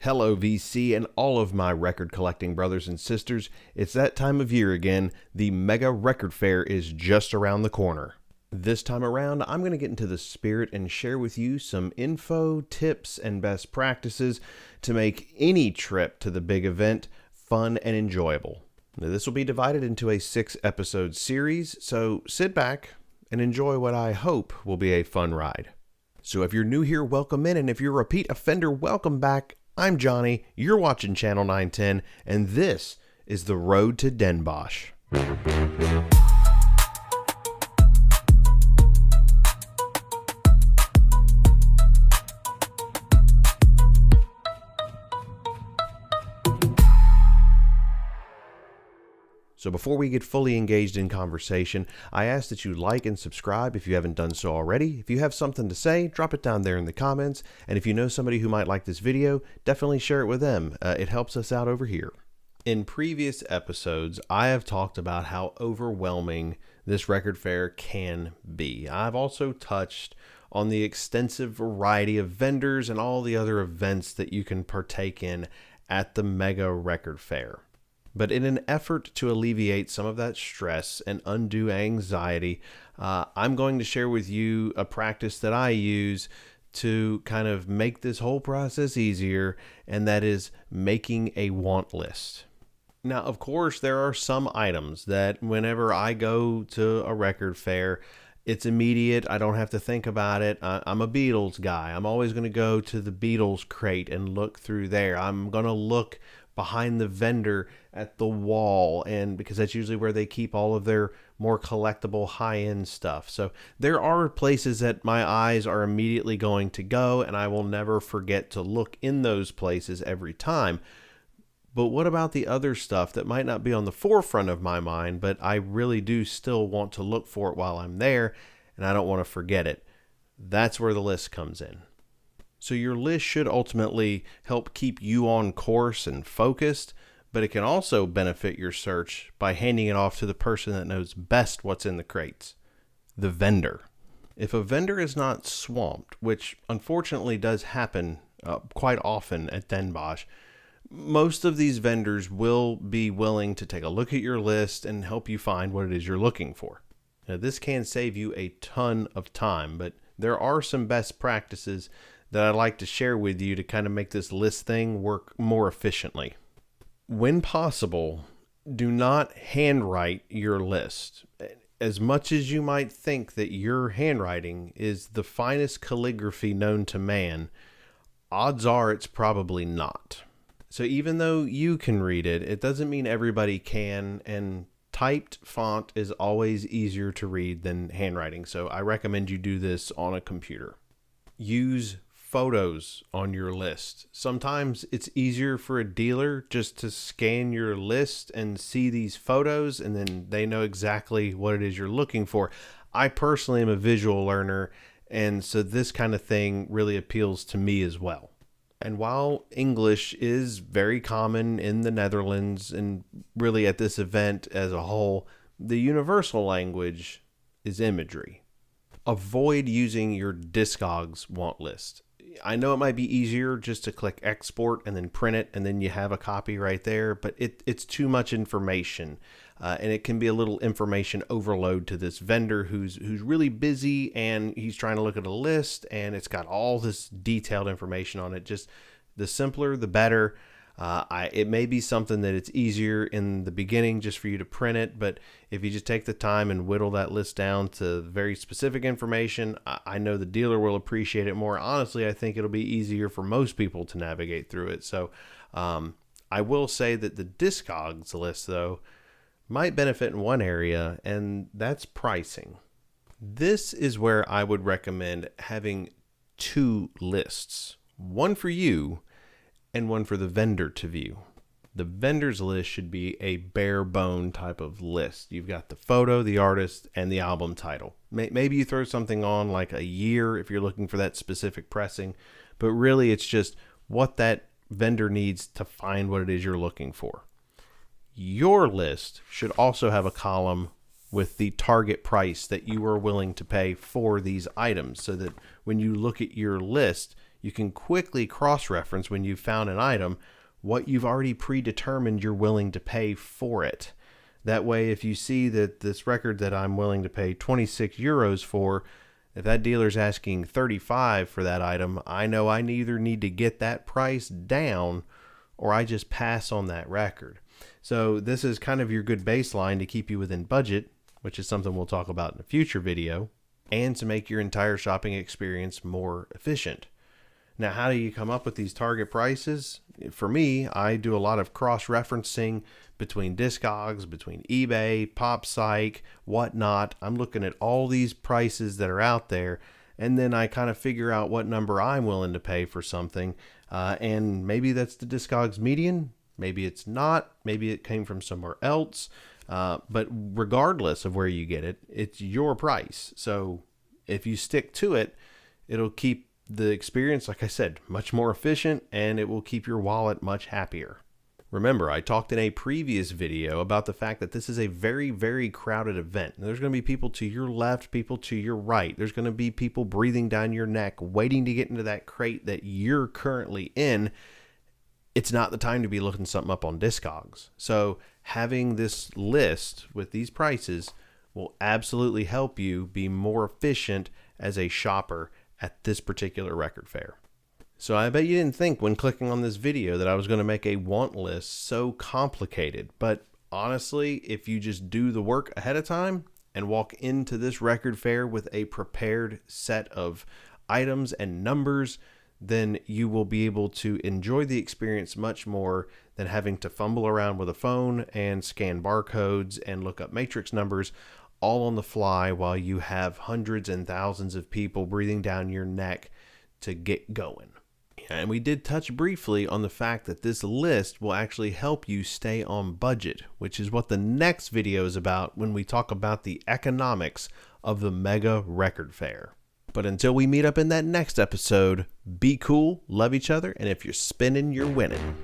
Hello, VC, and all of my record collecting brothers and sisters. It's that time of year again. The Mega Record Fair is just around the corner. This time around, I'm going to get into the spirit and share with you some info, tips, and best practices to make any trip to the big event fun and enjoyable. Now, this will be divided into a 6-episode series, so sit back and enjoy what I hope will be a fun ride. So if you're new here, welcome in, and if you're a repeat offender, welcome back. I'm Johnny, you're watching Channel 910, and this is the Road to Den Bosch. So before we get fully engaged in conversation, I ask that you like and subscribe if you haven't done so already. If you have something to say, drop it down there in the comments. And if you know somebody who might like this video, definitely share it with them. It helps us out over here. In previous episodes, I have talked about how overwhelming this record fair can be. I've also touched on the extensive variety of vendors and all the other events that you can partake in at the Mega Record Fair. But in an effort to alleviate some of that stress and undue anxiety, I'm going to share with you a practice that I use to kind of make this whole process easier, and that is making a want list. Now, of course, there are some items that whenever I go to a record fair, it's immediate. I don't have to think about it. I'm a Beatles guy. I'm always going to go to the Beatles crate and look through there. I'm going to look behind the vendor at the wall, and because that's usually where they keep all of their more collectible high-end stuff. So there are places that my eyes are immediately going to go, and I will never forget to look in those places every time. But what about the other stuff that might not be on the forefront of my mind, but I really do still want to look for it while I'm there, and I don't want to forget it? That's where the list comes in. So your list should ultimately help keep you on course and focused, but it can also benefit your search by handing it off to the person that knows best what's in the crates, the vendor. If a vendor is not swamped, which unfortunately does happen quite often at Den Bosch, most of these vendors will be willing to take a look at your list and help you find what it is you're looking for. Now, this can save you a ton of time, but there are some best practices that I'd like to share with you to kind of make this list thing work more efficiently. When possible, do not handwrite your list. As much as you might think that your handwriting is the finest calligraphy known to man, odds are it's probably not. So even though you can read it, it doesn't mean everybody can, and typed font is always easier to read than handwriting, so I recommend you do this on a computer. Use photos on your list. Sometimes it's easier for a dealer just to scan your list and see these photos, and then they know exactly what it is you're looking for. I personally am a visual learner, and so this kind of thing really appeals to me as well. And while English is very common in the Netherlands and really at this event as a whole, the universal language is imagery. Avoid using your Discogs want list. I know it might be easier just to click export and then print it, and then you have a copy right there, but it's too much information, and it can be a little information overload to this vendor who's really busy, and he's trying to look at a list, and it's got all this detailed information on it. Just the simpler, the better. It may be something that it's easier in the beginning just for you to print it, but if you just take the time and whittle that list down to very specific information, I know the dealer will appreciate it more. Honestly, I think it'll be easier for most people to navigate through it. So I will say that the Discogs list, though, might benefit in one area, and that's pricing. This is where I would recommend having 2 lists, one for you and one for the vendor to view. The vendor's list should be a bare bone type of list. You've got the photo, the artist, and the album title. Maybe you throw something on like a year if you're looking for that specific pressing, but really it's just what that vendor needs to find what it is you're looking for. Your list should also have a column with the target price that you are willing to pay for these items, so that when you look at your list, you can quickly cross-reference when you've found an item what you've already predetermined you're willing to pay for it. That way, if you see that this record that I'm willing to pay 26 euros for, if that dealer's asking 35 for that item, I know I either need to get that price down or I just pass on that record. So this is kind of your good baseline to keep you within budget, which is something we'll talk about in a future video, and to make your entire shopping experience more efficient. Now, how do you come up with these target prices? For me, I do a lot of cross-referencing between Discogs, between eBay, PopPsych, whatnot. I'm looking at all these prices that are out there, and then I kind of figure out what number I'm willing to pay for something. And maybe that's the Discogs median. Maybe it's not. Maybe it came from somewhere else. But regardless of where you get it, it's your price. So if you stick to it, it'll keep the experience, like I said, much more efficient, and it will keep your wallet much happier. Remember, I talked in a previous video about the fact that this is a very, very crowded event. There's going to be people to your left, people to your right. There's going to be people breathing down your neck, waiting to get into that crate that you're currently in. It's not the time to be looking something up on Discogs. So having this list with these prices will absolutely help you be more efficient as a shopper at this particular record fair. So I bet you didn't think when clicking on this video that I was going to make a want list so complicated. But honestly, if you just do the work ahead of time and walk into this record fair with a prepared set of items and numbers, then you will be able to enjoy the experience much more than having to fumble around with a phone and scan barcodes and look up matrix numbers all on the fly while you have hundreds and thousands of people breathing down your neck to get going. And we did touch briefly on the fact that this list will actually help you stay on budget, which is what the next video is about when we talk about the economics of the mega record fair. But until we meet up in that next episode, be cool, love each other, and if you're spinning, you're winning.